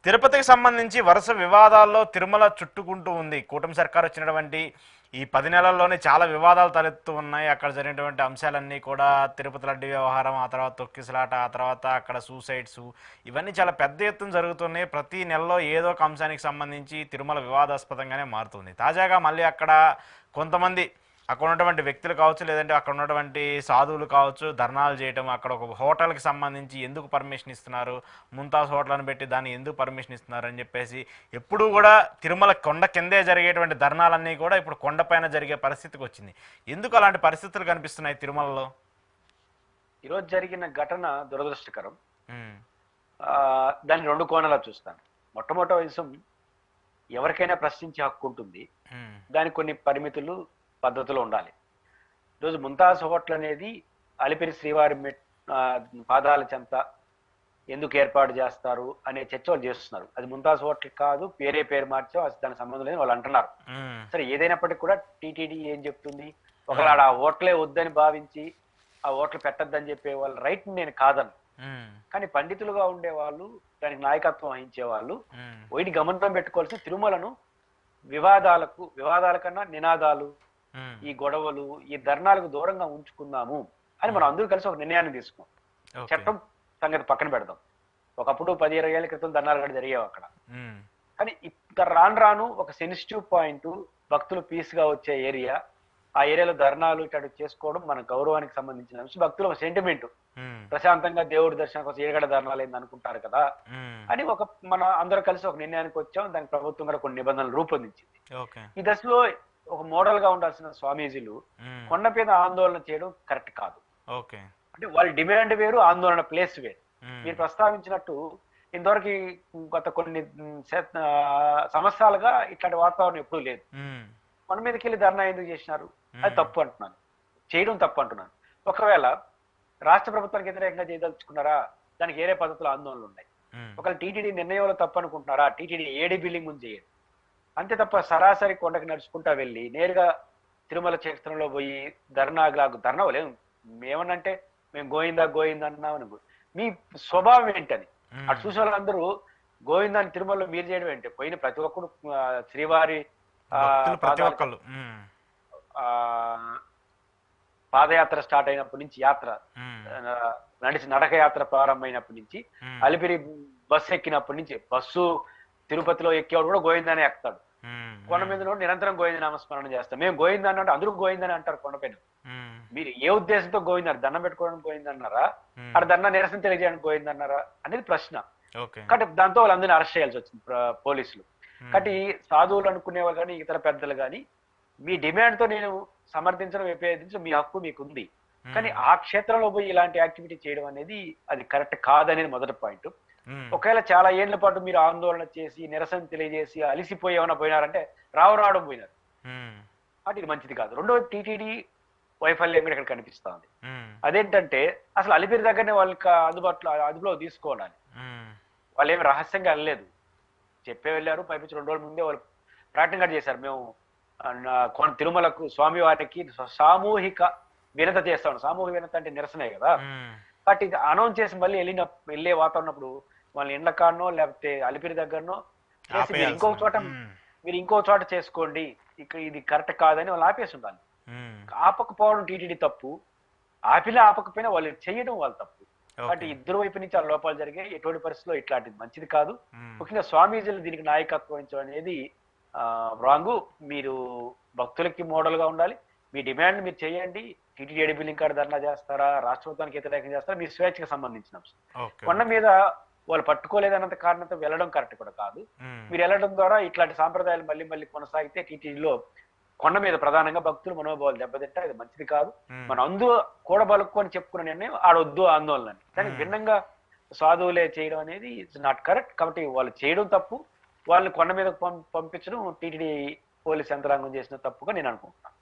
తిరుపతికి సంబంధించి వరుస వివాదాల్లో తిరుమల చుట్టుకుంటూ ఉంది. కూటమి సర్కార్ వచ్చినటువంటి ఈ 10 నెలల్లోనే చాలా వివాదాలు తలెత్తు ఉన్నాయి. అక్కడ జరిగినటువంటి అంశాలన్నీ కూడా తిరుపతి లడ్డు వ్యవహారం, ఆ తర్వాత తొక్కిసలాట, ఆ తర్వాత అక్కడ సూసైడ్స్, ఇవన్నీ చాలా పెద్ద ఎత్తున జరుగుతున్నాయి. ప్రతి నెలలో ఏదో ఒక అంశానికి సంబంధించి తిరుమల వివాదాస్పదంగానే మారుతుంది. తాజాగా మళ్ళీ అక్కడ కొంతమంది అక్కడ ఉన్నటువంటి వ్యక్తులు కావచ్చు, లేదంటే అక్కడ ఉన్నటువంటి సాధువులు కావచ్చు, ధర్నాలు చేయటం, అక్కడ ఒక హోటల్కి సంబంధించి ఎందుకు పర్మిషన్ ఇస్తున్నారు, ముంతాజ్ హోటల్ అని పెట్టి దాన్ని ఎందుకు పర్మిషన్ ఇస్తున్నారు అని చెప్పేసి ఎప్పుడూ కూడా తిరుమల కొండ కిందే జరిగేటువంటి ధర్నాలన్నీ కూడా ఇప్పుడు కొండపైన జరిగే పరిస్థితికి వచ్చింది. ఎందుకు అలాంటి పరిస్థితులు కనిపిస్తున్నాయి తిరుమలలో? ఈరోజు జరిగిన ఘటన దురదృష్టకరం. దాన్ని రెండు కోణాలు చూస్తాను. మొట్టమొదటి విషయం, ఎవరికైనా ప్రశ్నించే హక్కు ఉంటుంది. దానికి కొన్ని పరిమితులు, పద్ధతులు ఉండాలి. ఈరోజు ముంతాజ్ హోటల్ అనేది అలిపిరి శ్రీవారి పాదాల చెంత ఎందుకు ఏర్పాటు చేస్తారు అనే చర్చ వాళ్ళు చేస్తున్నారు. అది ముంతాజ్ హోటల్ కాదు, పేరు మార్చో దానికి సంబంధం లేదని వాళ్ళు అంటున్నారు. సరే, ఏదైనప్పటికీ కూడా టీటీడీ ఏం చెప్తుంది, ఒకవేళ ఆ హోటలే వద్దని భావించి ఆ హోటల్ పెట్టద్దని చెప్పే వాళ్ళ రైట్ నేను కాదను. కానీ పండితులుగా ఉండే వాళ్ళు, దానికి నాయకత్వం వహించే వాళ్ళు వీటి గమనం పెట్టుకోవాల్సి, తిరుమలను వివాదాల కన్నా నినాదాలు, ఈ గొడవలు, ఈ ధర్నాలకు దూరంగా ఉంచుకుందాము అని మనం అందరూ కలిసి ఒక నిర్ణయాన్ని తీసుకున్నాం. చట్టం సంగతి పక్కన పెడదాం. ఒకప్పుడు 10-20 ఏళ్ల క్రితం ధర్నాలు కూడా జరిగేవి అక్కడ. కానీ ఇంకా రాను ఒక సెన్సిటివ్ పాయింట్, భక్తులు పీస్ గా వచ్చే ఏరియా, ఆ ఏరియాలో ధర్నాలు ఇటు చేసుకోవడం మన గౌరవానికి సంబంధించిన అంశం. భక్తుల సెంటిమెంట్, ప్రశాంతంగా దేవుడి దర్శనం కోసం ఏగడ ధర్నాలు ఏంది అనుకుంటారు కదా అని మన అందరూ కలిసి ఒక నిర్ణయానికి వచ్చాం. దానికి ప్రభుత్వం కూడా కొన్ని నిబంధనలు రూపొందించింది. ఈ దశలో ఒక మోడల్ గా ఉండాల్సిన స్వామీజీలు కొండ మీద ఆందోళన చేయడం కరెక్ట్ కాదు. అంటే వాళ్ళ డిమాండ్ వేరు, ఆందోళన ప్లేస్ వేరు. మీరు ప్రస్తావించినట్టు ఇంతవరకు గత కొన్ని సంవత్సరాలుగా ఇట్లాంటి వాతావరణం ఎప్పుడూ లేదు. కొండ మీదకి వెళ్ళి ధర్నా ఎందుకు చేసినారు? అది తప్పు అంటున్నాను, చేయడం తప్పు అంటున్నాను. ఒకవేళ రాష్ట్ర ప్రభుత్వానికి వ్యతిరేకంగా చేయదలుచుకున్నారా, దానికి వేరే పద్ధతులు ఆందోళనలు ఉన్నాయి. ఒకవేళ టీటీడీ నిర్ణయంలో తప్పు అనుకుంటున్నారా, టీటీడీ ఏడీ బిల్డింగ్ ముందు చేయండి. అంతే తప్ప సరాసరి కొండకి నడుచుకుంటా వెళ్ళి నేరుగా తిరుమల క్షేత్రంలో పోయి ధర్నా లేదు. ఏమనంటే మేము గోయిందా అన్నామని, మీ స్వభావం ఏంటని అటు చూసే వాళ్ళందరూ గోవిందాన్ని తిరుమలలో మీరు చేయడం ఏంటి? పోయిన ప్రతి ఒక్కరు శ్రీవారి పాదయాత్ర స్టార్ట్ అయినప్పటి నుంచి, యాత్ర నడక యాత్ర ప్రారంభమైనప్పటి నుంచి, అలిపిరి బస్సు ఎక్కినప్పటి నుంచి, బస్సు తిరుపతిలో ఎక్కేవాడు కూడా గోవిందానే ఎక్కుతాడు. కొండ మీద నిరంతరం గోవింద నామస్మరణ చేస్తాం. మేము గోవిందా అంటే అందరూ గోవిందని అంటారు కొండపైన. మీరు ఏ ఉద్దేశంతో గోవిందారు? దండం పెట్టుకోవడానికి గోవిందన్నారా, అక్కడ దండం నిరసన తెలియజేయడానికి గోవిందన్నారా అనేది ప్రశ్న. కాబట్టి దాంతో వాళ్ళందరినీ అరెస్ట్ చేయాల్సి వచ్చింది పోలీసులు. కాబట్టి సాధువులు అనుకునే వాళ్ళు కానీ, ఇతర పెద్దలు కానీ, మీ డిమాండ్ తో నేను సమర్థించడం, విభేదించడం మీ హక్కు మీకు ఉంది. కానీ ఆ క్షేత్రంలో పోయి ఇలాంటి యాక్టివిటీ చేయడం అనేది అది కరెక్ట్ కాదనేది మొదటి పాయింట్. ఒకవేళ చాలా ఏళ్ల పాటు మీరు ఆందోళన చేసి, నిరసన తెలియజేసి అలిసిపోయి ఏమైనా పోయినారంటే రావడం పోయినారు. అది మంచిది కాదు. రెండోది, టీటీడీ వైఫల్యం కూడా ఇక్కడ కనిపిస్తా ఉంది. అదేంటంటే అసలు అలిపిరి దగ్గరనే వాళ్ళకి అదుపులో తీసుకోవాలి. వాళ్ళు ఏమి రహస్యంగా వెళ్ళలేదు, చెప్పే వెళ్ళారు. పైపించి 2 రోజుల ముందే వాళ్ళు ప్రకటన కూడా చేశారు, మేము తిరుమలకు స్వామి వారికి సామూహిక వినత చేస్తాం. సామూహిక వినత అంటే నిరసనే కదా. కాబట్టి ఇది అనౌన్స్ చేసి మళ్ళీ వెళ్ళే వాతావరణప్పుడు వాళ్ళ ఇండ్ల కాడనో లేకపోతే అలిపిరి దగ్గరనో చేసి మీరు ఇంకో చోట చేసుకోండి, ఇక్కడ ఇది కరెక్ట్ కాదని వాళ్ళు ఆపేసి ఉండాలి. ఆపకపోవడం టీటీడీ తప్పు, ఆపకపోయినా వాళ్ళు చేయడం వాళ్ళ తప్పు. కాబట్టి ఇద్దరు వైపు నుంచి ఆ లోపాలు జరిగాయి. ఎటువంటి పరిస్థితుల్లో ఇట్లాంటిది మంచిది కాదు. ముఖ్యంగా స్వామీజీలు దీనికి నాయకత్వం వహించడం అనేది రాంగు. మీరు భక్తులకి మోడల్ గా ఉండాలి. మీ డిమాండ్ మీరు చేయండి. టీటీడీ ఏడీ బిల్డింగ్ కాడ ధర్నా చేస్తారా, రాష్ట్ర ప్రభుత్వానికి వ్యతిరేకంగా చేస్తారా, మీ స్వేచ్ఛకు సంబంధించిన అంశం. కొండ మీద వాళ్ళు పట్టుకోలేదన్నంత కారణంతో వెళ్ళడం కరెక్ట్ కూడా కాదు. మీరు వెళ్ళడం ద్వారా ఇట్లాంటి సాంప్రదాయాలు మళ్ళీ మళ్ళీ కొనసాగితే టీటీడీలో కొండ మీద ప్రధానంగా భక్తులు మనోభావాలు దెబ్బతింటే అది మంచిది కాదు. మనం కూడా బలుక్కొని చెప్పుకున్న నిర్ణయం ఆడొద్దు ఆందోళన. దానికి భిన్నంగా సాధువులే చేయడం అనేది ఇట్స్ నాట్ కరెక్ట్. కాబట్టి వాళ్ళు చేయడం తప్పు, వాళ్ళని కొండ మీద పంపించడం టీటీడీ పోలీస్ యంత్రాంగం చేసిన తప్పుగా నేను అనుకుంటున్నాను.